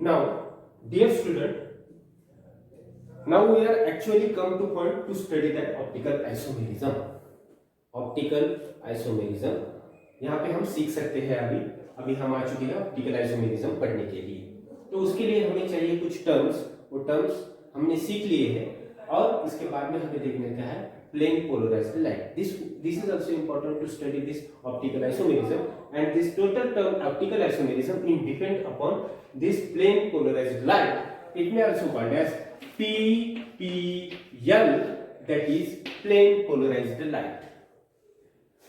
Now, dear student, now we are actually come to point to study that optical isomerism. Optical isomerism यहाँ पे हम सीख सकते हैं अभी हम आ चुके हैं ऑप्टिकल आइसोमेरिज्म पढ़ने के लिए। तो उसके लिए हमें चाहिए कुछ टर्म्स, वो टर्म्स हमने सीख लिए हैं और इसके बाद में हमें देखने का है plane polarized light. This is also important to study this optical isomerism, and this total term optical isomerism in depend upon this plane polarized light. It may also called as PPL, that is plane polarized light.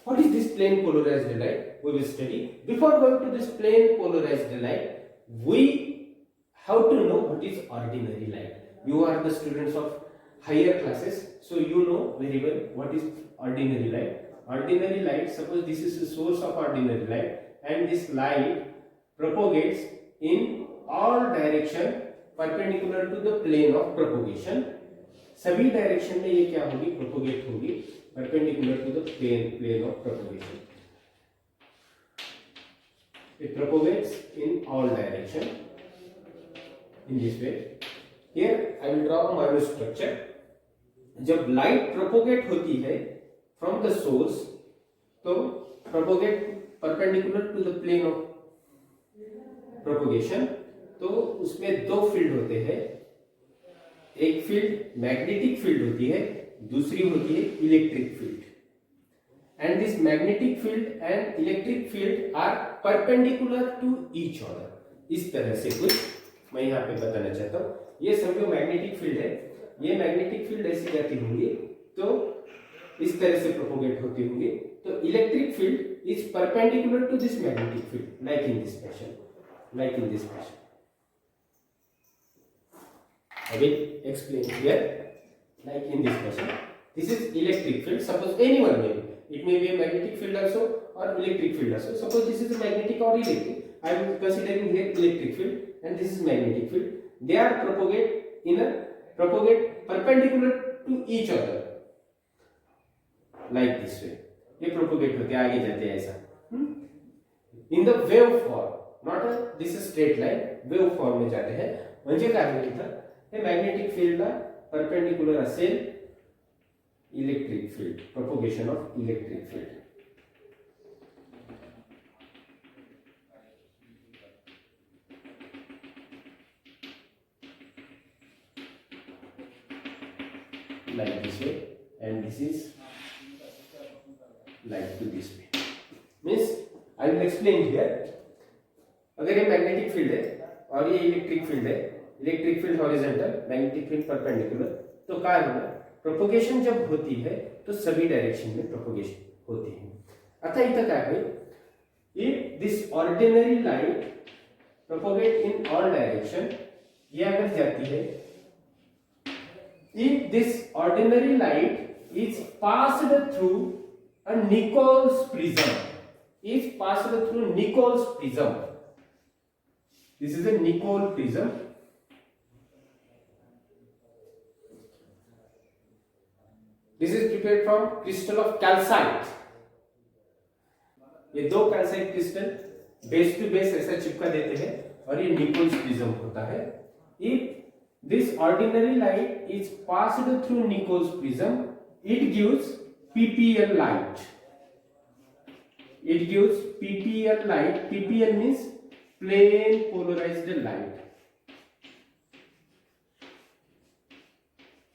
What is this plane polarized light? We will study. Before going to this plane polarized light, we have to know what is ordinary light. You are the students of higher classes, so you know very well what is ordinary light. Ordinary light, suppose this is the source of ordinary light, and this light propagates in all direction perpendicular to the plane of propagation. सभी direction में ये क्या होगी, propagate होगी perpendicular to the plane of propagation. It propagates in all direction in this way. Here I will draw a Mayotte structure. जब light propagate होती है from the source, तो propagate perpendicular to the plane of propagation, तो उसमें दो field होते हैं। एक फील्ड मैग्नेटिक फील्ड होती है, दूसरी होती है electric field, and this magnetic field and electric field are perpendicular to each other. इस तरह से कुछ मैं यहाँ पे बताना चाहता हूँ। ये समझो मैग्नेटिक फील्ड है, ये मैग्नेटिक फील्ड ऐसी जाती होंगी तो इस तरह से प्रोपोगेट होती होंगी, तो electric field is perpendicular to this magnetic field, like in this fashion, like in this fashion. I will explain here, like in this fashion. This is electric field. Suppose anyone may be. It may be a magnetic field also or electric field also. Suppose this is a magnetic or electric. I am considering here electric field, and this is magnetic field. They are propagate perpendicular to each other, like this way. ये propagate होते आगे जाते हैं ऐसा, in the wave form, not a this is straight line, wave form में जाते हैं. म्हणजे काय होईल तर हे मॅग्नेटिक फील्डला परपेंडिकुलर असेल electric field, propagation of electric field. like this way, and this is like to this way. Means I will explain here. अगर ये मैग्नेटिक फील्ड है और ये इलेक्ट्रिक फील्ड है, electric field horizontal, magnetic field perpendicular, तो क्या होगा, propagation जब होती है तो सभी डायरेक्शन में प्रोपोगेशन होती है. अतः इतना क्या है, if this ordinary light propagate in all direction, ये अगर जाती है, if this ordinary light is passed through a Nichols prism, is passed through Nichols prism, this is a Nichols prism, this is prepared from crystal of calcite. ये दो calcite crystal base to base ऐसा चिपका देते हैं और ये Nichols prism होता है. If this ordinary light is passed through Nichols prism, it gives PPL light. It gives PPL light. PPL means plane polarized light.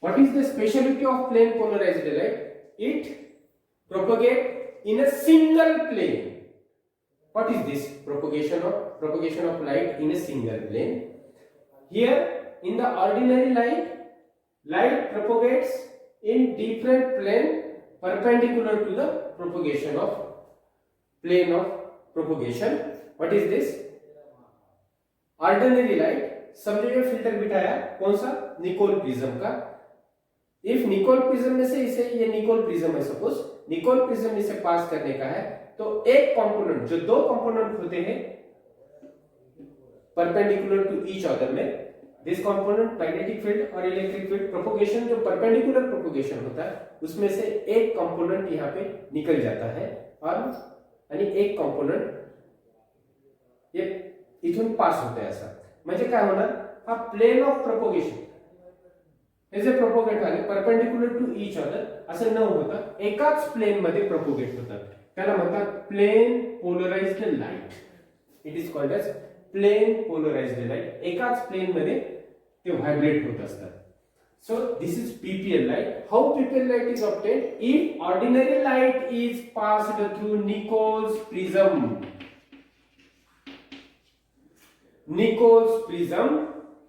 What is the speciality of plane polarized light? It propagates in a single plane. What is this? Propagation of light in a single plane. Here in the ordinary light propagates in different plane perpendicular to the propagation of plane of propagation. What is this? Ordinary light, समझो ये filter बिठाया कौन सा, Nicol prism का. If Nicol prism में से इसे, ये निकोल प्रिज्म है, सपोज निकोल प्रिज्म इसे पास करने का है, तो एक कंपोनेंट, जो दो कंपोनेंट होते हैं परपेंडिकुलर टू ईच अदर में, दिस कंपोनेंट मैग्नेटिक फील्ड और इलेक्ट्रिक फील्ड, प्रोपोगेशन जो परपेंडिकुलर प्रोपोगेशन होता है उसमें से एक कंपोनेंट यहाँ पे निकल जाता है, और यानी एक कंपोनेंट ये इथून पास होता है ऐसा. म्हणजे काय होणार, हा प्लेन ऑफ प्रोपोगेशन हे जे प्रोपोगेट झाले परपेंडिक्युलर टू ईच अदर असं न होता एकाच प्लेन मध्ये प्रोपोगेट होतात, त्याला म्हणतात plane polarised light. It is called as plane polarised light. एकाच प्लेन मध्ये ते व्हायब्रेट होत असतात. So this is PPL light. How PPL light is obtained? If ordinary light is passed through Nichols prism,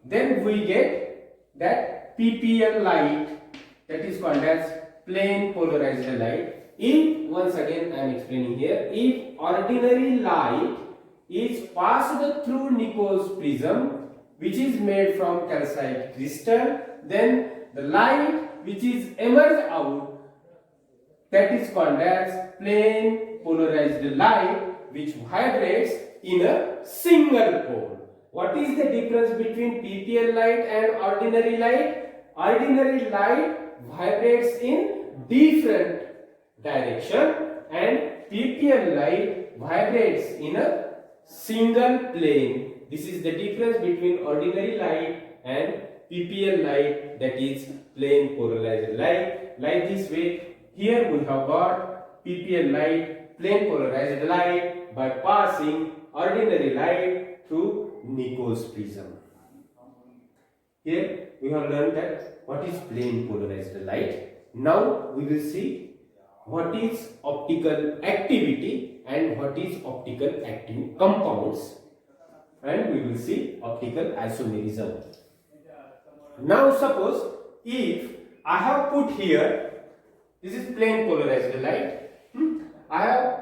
then we get that PPL light, that is called as plane polarized light. If, once again I am explaining here, if ordinary light is passed through Nichols prism, which is made from calcite crystal, then the light which is emerged out, that is called as plane polarized light, which vibrates in a single pole. What is the difference between PPL light and ordinary light? Ordinary light vibrates in different direction and PPL light vibrates in a single plane. This is the difference between ordinary light and PPL light, that is plane polarized light. Like this way, here we have got PPL light, plane polarized light, by passing ordinary light through Nichols prism. Here we have learned that what is plane polarized light. Now we will see what is optical activity and what is optical active compounds, and we will see optical isomerism. Now suppose if I have put here, this is plane polarized light, I have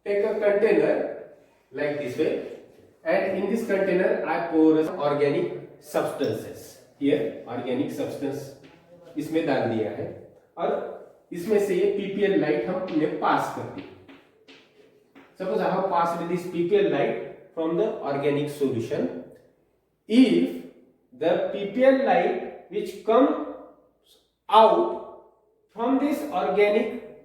take a container like this way, and in this container I pour organic substances. Here organic substance इसमें डाल दिया है और इसमें से ये PPL light हम पास करते हैं. Suppose I have passed this PPL light from the organic solution. If the PPL light which comes out from this organic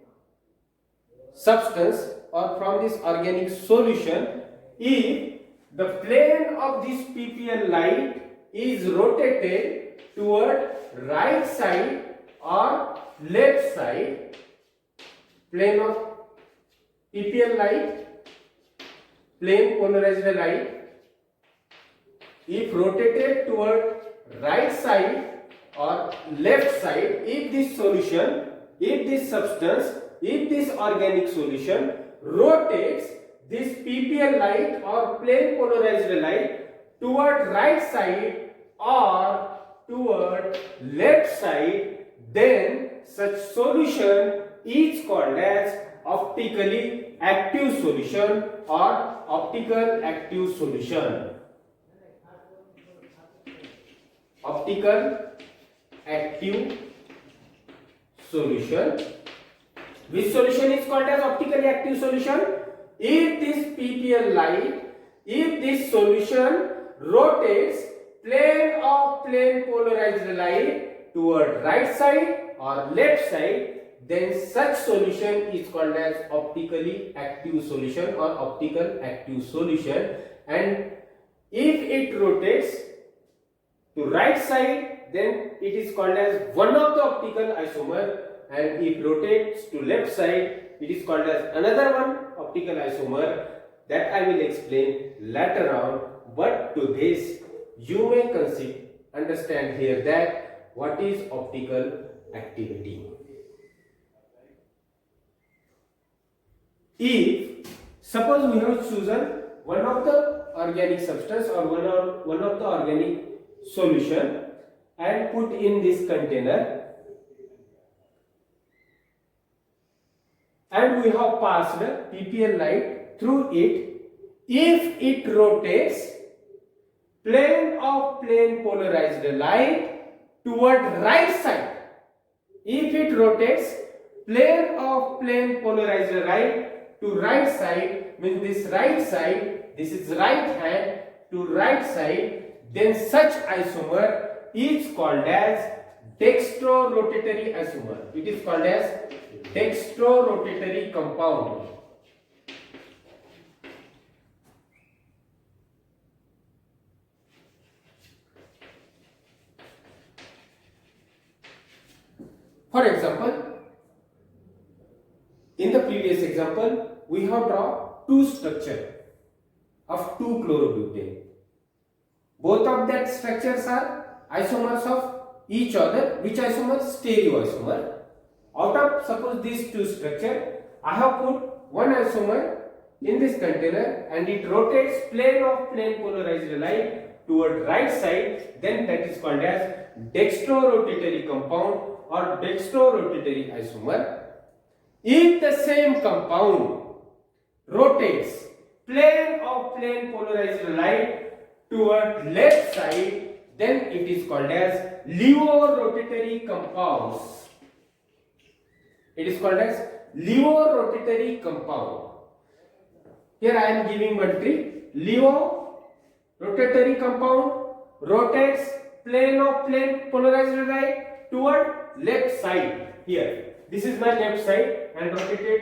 substance or from this organic solution, if the plane of this PPL light is rotated toward right side or left side, plane of PPL light, plane polarized light, if rotated toward right side or left side, if this solution, if this substance, if this organic solution rotates this PPL light or plane polarized light toward right side or toward left side, then such solution is called as optically active solution or optical active solution. Optical active solution. Which solution is called as optically active solution? If this PPL light, if this solution rotates plane of plane polarized light toward right side or left side, then such solution is called as optically active solution or optical active solution. And if it rotates to right side, then it is called as one of the optical isomer, and if rotates to left side, it is called as another one optical isomer. That I will explain later on, but to this you may understand here that what is optical activity. If suppose we have chosen one of the organic substance or one of the organic solution and put in this container, and we have passed PPL light through it, if it rotates plane of plane polarized light toward right side, if it rotates plane of plane polarized light to right side, means this right side, this is right hand to right side, then such isomer is called as dextrorotatory isomer. It is called as dextrorotatory compound. For example, in the previous example, we have drawn two structure of 2-chlorobutane. Both of that structures are isomers of each other. Which isomer? Stereoisomer. Out of suppose these two structure, I have put one isomer in this container and it rotates plane of plane polarized light toward right side, then that is called as dextrorotatory compound or dextrorotatory isomer. If the same compound rotates plane of plane polarized light toward left side, then it is called as levorotatory compounds. It is called as levorotatory compound. Here I am giving one trick. Levorotatory compound rotates plane of plane polarized light toward left side. Here, this is my left side and rotated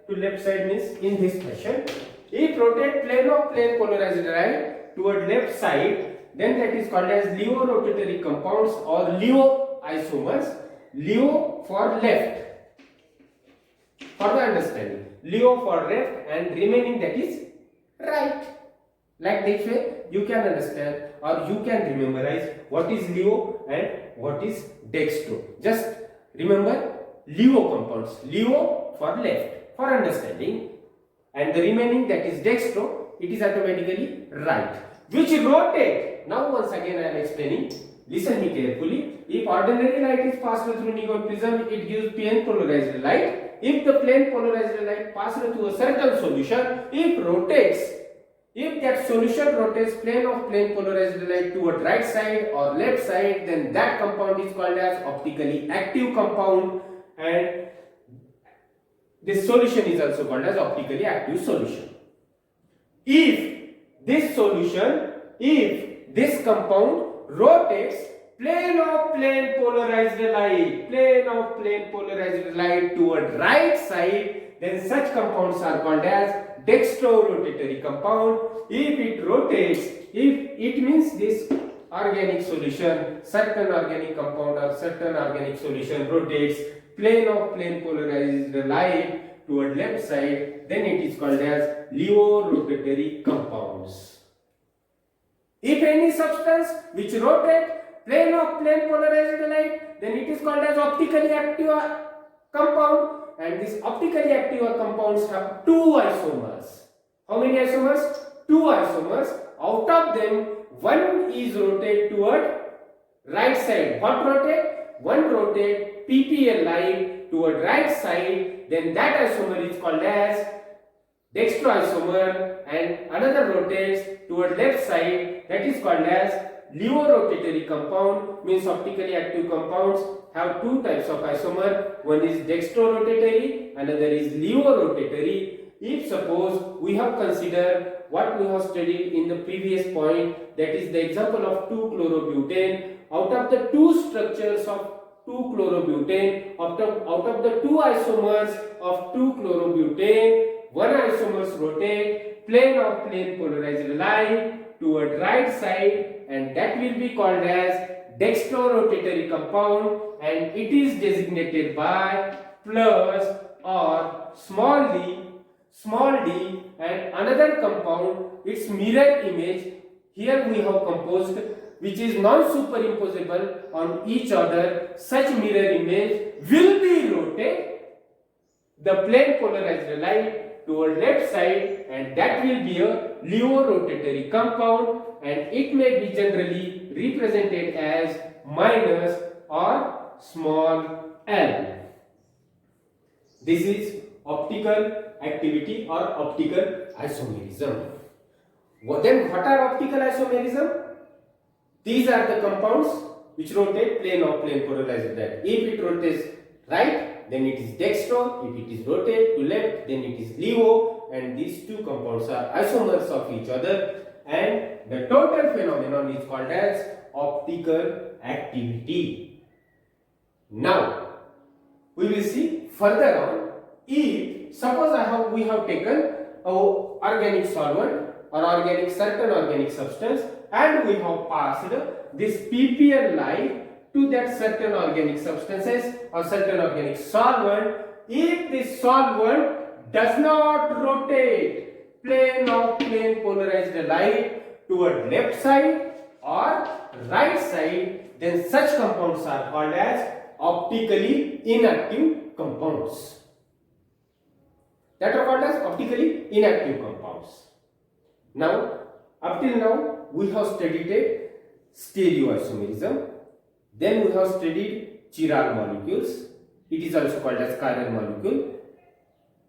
to left side means in this fashion. If rotate plane of plane polarized light toward left side, then that is called as levorotatory compounds or levoisomers. Levo for left. For the understanding, levo for left and remaining that is right. Like this way you can understand or you can memorize what is levo and what is dextro. Just remember levo compounds. Levo for left for understanding and the remaining that is dextro, it is automatically right. Which rotate. Now once again I am explaining. Listen me carefully. If ordinary light is passed through neon prism, it gives plane polarized light. If the plane polarized light passes through a certain solution, if that solution rotates plane of plane polarized light toward right side or left side, then that compound is called as optically active compound, and this solution is also called as optically active solution. If this compound rotates plane of plane polarized light toward right side, then such compounds are called as dextrorotatory compound. If it means this organic solution, certain organic compound or certain organic solution rotates plane of plane polarized light toward left side, then it is called as levorotatory compounds. If any substance which rotates plane of plane polarized light, then it is called as optically active compound, and these optically active compounds have two isomers. How many isomers? Two isomers. Out of them, one is rotated toward right side. What rotate? One rotate PPL line toward right side, then that isomer is called as dextroisomer, and another rotates toward left side, that is called as levorotatory compound. Means optically active compounds have two types of isomer. One is dextrorotatory, another is levorotatory. If suppose we have considered what we have studied in the previous point, that is the example of 2-chlorobutane. Out of the two structures of 2-chlorobutane, out of the two isomers of 2-chlorobutane, one isomers rotate plane of plane polarized line toward right side, and that will be called as dextrorotatory compound, and it is designated by plus or small d, and another compound, its mirror image here we have composed, which is non-superimposable on each other. Such mirror image will be rotate the plane polarized light toward left side, and that will be a levorotatory compound, and it may be generally represented as minus or small l. This is optical activity or optical isomerism. Then what are optical isomerism? These are the compounds which rotate plane of plane polarized light. If it rotates right, then it is dextro. If it is rotate to left, then it is levo, and these two compounds are isomers of each other, and the total phenomenon is called as optical activity. Now we will see further on. If suppose we have taken organic solvent or certain organic substance, and we have passed this PPL light to that certain organic substances or certain organic solvent if this solvent does not rotate plane of plane polarized light toward left side or right side, then such compounds are called as optically inactive compounds. That are called as optically inactive compounds. Now, up till now, we have studied a stereoisomerism. Then we have studied chiral molecules. It is also called as chiral molecule,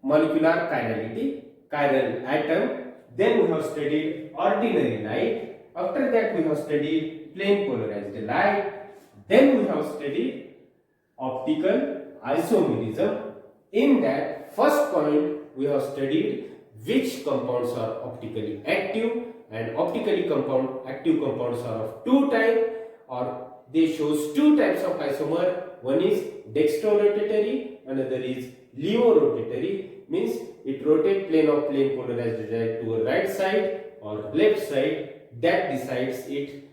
molecular chirality, chiral atom. Then we have studied ordinary light. After that, we have studied plane polarized light. Then we have studied optical isomerism. In that first point, we have studied which compounds are optically active, and optically active compounds are of two types, or they shows two types of isomer. One is dextrorotatory, another is levorotatory, means it rotates plane of plane polarized light to a right side or left side. That decides it.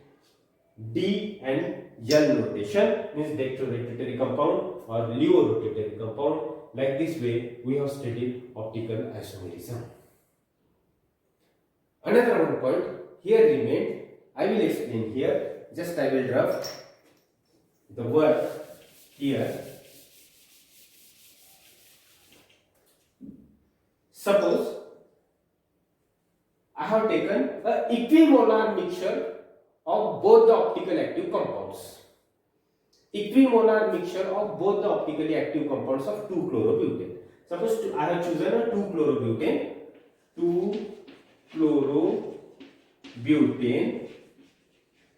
D and L notation means dextrorotatory compound or levorotatory compound. Like this way, we have studied optical isomerism. Another one point here remained. I will explain here. Just I will draw the work here. Suppose I have taken an equimolar mixture of both the optical active compounds. Equimolar mixture of both the optically active compounds of 2-chlorobutane. Suppose I have chosen a 2-chlorobutane. 2-chlorobutane.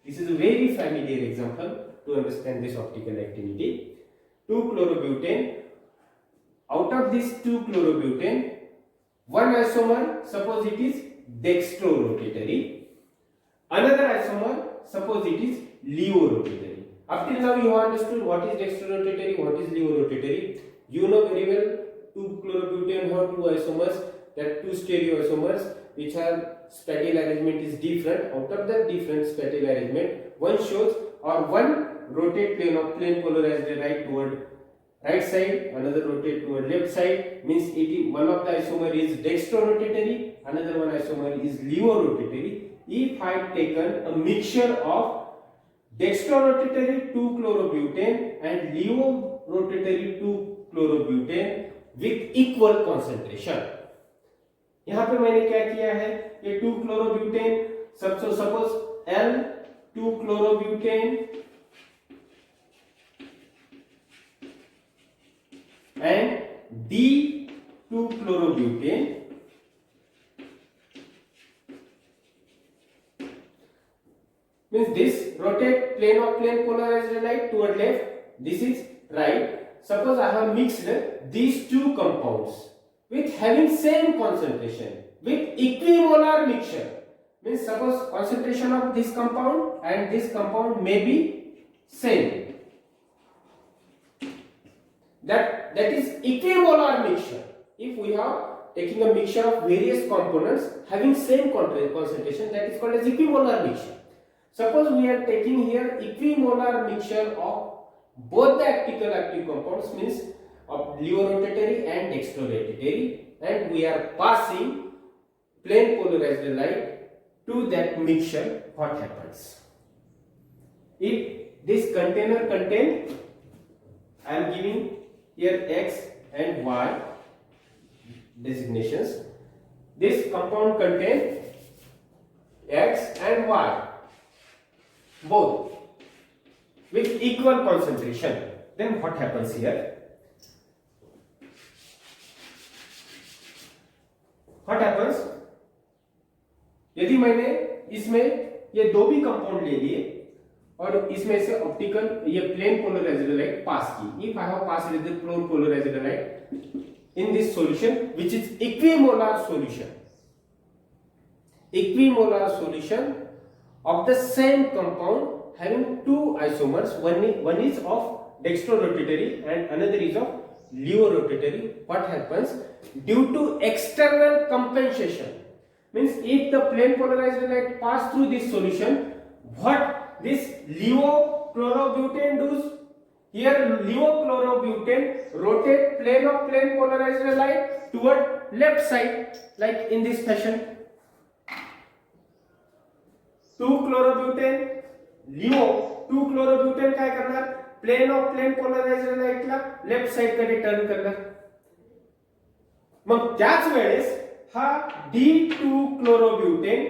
This is a very familiar example to understand this optical activity. 2-chlorobutane. Out of this 2-chlorobutane, one isomer, suppose it is dextrorotatory. Another isomer, suppose it is levorotatory. Up till now, you have understood what is dextrorotatory, what is levorotatory. You know very well 2-chlorobutane have two isomers, that two stereoisomers, which are spatial arrangement is different. Out of that different spatial arrangement, one shows or one rotate plane of plane polarized light toward right side, another rotate toward left side. Means it is one of the isomer is dextrorotatory, another one isomer is levorotatory. If I have taken a mixture of dextrorotatory 2-chlorobutane and levorotatory 2-chlorobutane with equal concentration. यहाँ पे मैंने क्या किया है, ये 2-chlorobutane, suppose L 2-chlorobutane and D 2-chlorobutane. Means this rotate plane of plane polarized light toward left, this is right. Suppose I have mixed these two compounds with having same concentration with equimolar mixture. Means suppose concentration of this compound and this compound may be same. That is equimolar mixture. If we have taking a mixture of various components having same concentration, that is called as equimolar mixture. Suppose we are taking here equimolar mixture of both the optical active compounds, means of levorotatory and dextrorotatory, and we are passing plane polarized light to that mixture. What happens? If this container contains, I am giving here X and Y designations. This compound contains X and Y, both with equal concentration. Then what happens here? What happens? यदि मैंने इसमें ये दो भी compound ले लिए और इसमें से ऑप्टिकल ये प्लेन पोलराइज्ड लाइट पास की, if I have passed with the plane polarized light in this solution which is equimolar solution of the same compound having two isomers, one is of dextrorotatory and another is of levorotatory. What happens? Due to external compensation, means if the plane polarized light pass through this solution, what this levochlorobutane does? Here levochlorobutane rotate plane of plane polarized light toward left side, like in this fashion. 2-chlorobutane Leo 2-chlorobutane काय करणार, plane of plane polarizer लाईटला left side कडे turn करणार. मग त्याच वेळेस हा D2-chlorobutane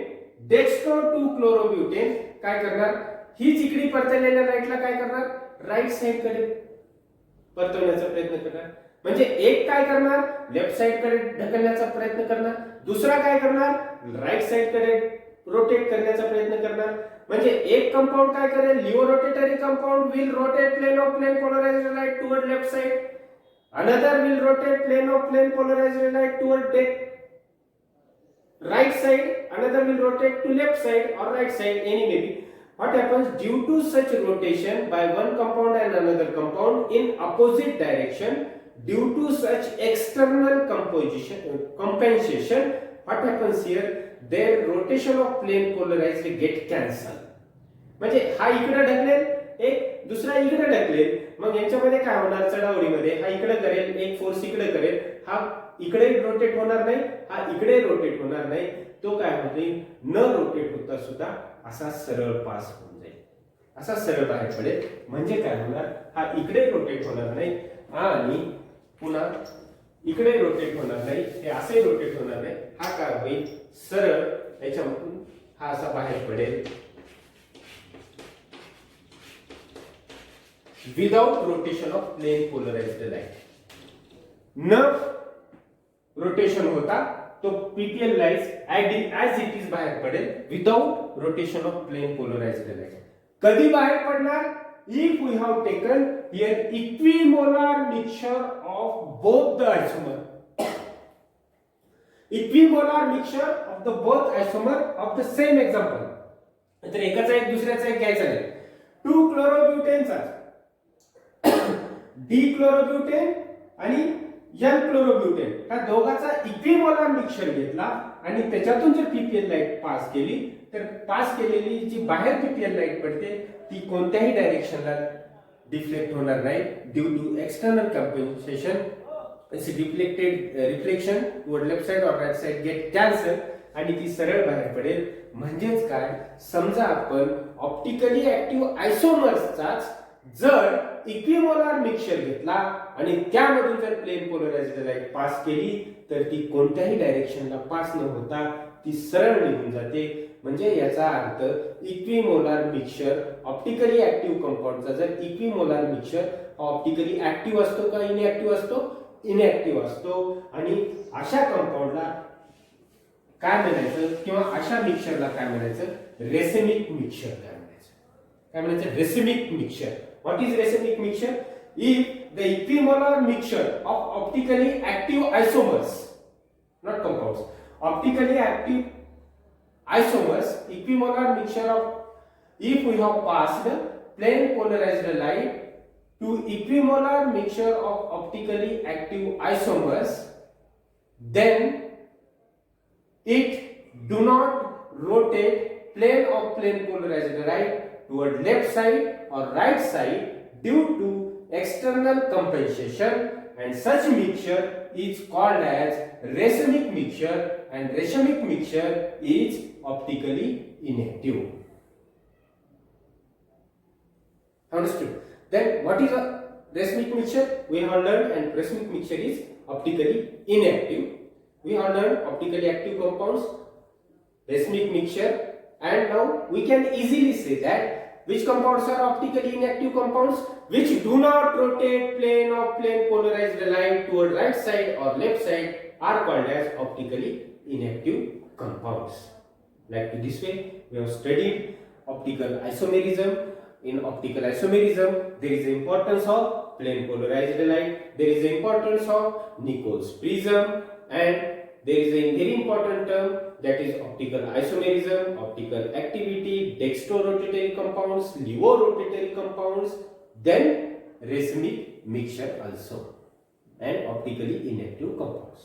dextro-2-chlorobutane काय करणार, ही जिकडे परतलेल्या लाईटला काय करणार, राईट साइड कडे परतवण्याचा प्रयत्न करणार. म्हणजे एक काय करणार, लेफ्ट साइड कडे ढकलण्याचा प्रयत्न करणार, दुसरा काय करणार, राईट साइड कडे रोटेट करण्याचा प्रयत्न करणार. म्हणजे एक कंपाऊंड काय करेल, levo rotatory compound will rotate plane of plane polarized light toward left side, another will rotate plane of plane polarized light toward right side, another will rotate to left side or right side, any may be. What happens due to such rotation by one compound and another compound in opposite direction, due to such external compensation, what happens here, their rotation of plane polarized get cancelled. म्हणजे हा इकडे ढकलेल, एक दुसरा इकडे ढकलेल, मग यांच्यामध्ये काय होणार, चढाओढीमध्ये हा इकडे करेल, एक फोर्स इकडे करेल, हा इकडे रोटेट होणार नाही, हा इकडे रोटेट होणार नाही, तो काय होईल, न रोटेट होता सुद्धा असा सरळ पास होऊन जाईल, असा सरळ बाहेर पडेल. म्हणजे काय होणार, हा इकडे रोटेट होणार नाही आणि पुन्हा इकडे रोटेट होणार नाही, हे असे रोटेट होणार नाही, हा काय होईल, सरळ याच्यामधून हा असा बाहेर पडेल without rotation of plane polarized light. न रोटेशन होता तो PPL light as it is बाहेर पडेल without rotation of plane polarized light. कधी बाहेर पडणार, if we have taken here equimolar mixture of both the isomer, equimolar mixture of the both isomer of the same example. तर एकाचा एक दुसऱ्याचा एक घ्यायचा नाही. 2-chlorobutaneचा D-chlorobutane आणि N-chlorobutane ह्या दोघांचा इक्विमोलार मिक्सचर घेतला आणि त्याच्यातून जर पीपीएल लाईट पास केली, तर पास केलेली जी बाहेर पीपीएल लाईट पडते ती कोणत्याही डायरेक्शनला डिफ्लेक्ट होणार नाही. Due to external compensation reflection toward left side और राइट साइड गेट कॅन्सल आणि ती सरळ बाहेर पडेल. म्हणजेच काय, समजा आपण ऑप्टिकली ऍक्टिव्ह आयसोमर्सचाच जर इक्विमोलार मिक्सचर घेतला आणि त्यामधून जर प्लेन पोलराइज्ड लाईट पास केली, तर ती कोणत्याही डायरेक्शनला पास न होता ती सरळ निघून जाते. म्हणजे याचा अर्थ इक्विमोलार मिक्सचर ऑप्टिकली ऍक्टिव्ह कंपाऊंडचा जर इक्विमोलार मिक्सचर ऑप्टिकली ऍक्टिव्ह असतो का इनऍक्टिव्ह असतो, इनऍक्टिव्ह असतो. आणि अशा कंपाऊंडला काय म्हणायचं किंवा अशा मिक्सचरला काय म्हणायचं, रेसेमिक मिक्सचर काय म्हणायचं, racemic mixture. What is racemic mixture? If the equimolar mixture of optically active isomers, not compounds, optically active isomers, equimolar mixture of, if we have passed plane polarized light to equimolar mixture of optically active isomers, then it do not rotate plane of plane polarized light toward left side or right side due to external compensation, and such mixture is called as racemic mixture, and racemic mixture is optically inactive. Understood? Then what is a racemic mixture? We have learned, and racemic mixture is optically inactive. We have learned optically active compounds, racemic mixture, and now we can easily say that which compounds are optically inactive compounds, which do not rotate plane of plane polarized light toward right side or left side, are called as optically inactive compounds. Like this way we have studied optical isomerism. In optical isomerism there is the importance of plane polarized light, there is the importance of Nichols prism, and there is a very important term, that is optical isomerism, optical activity, dextrorotatory compounds, levorotatory compounds, then racemic mixture also, and optically inactive compounds.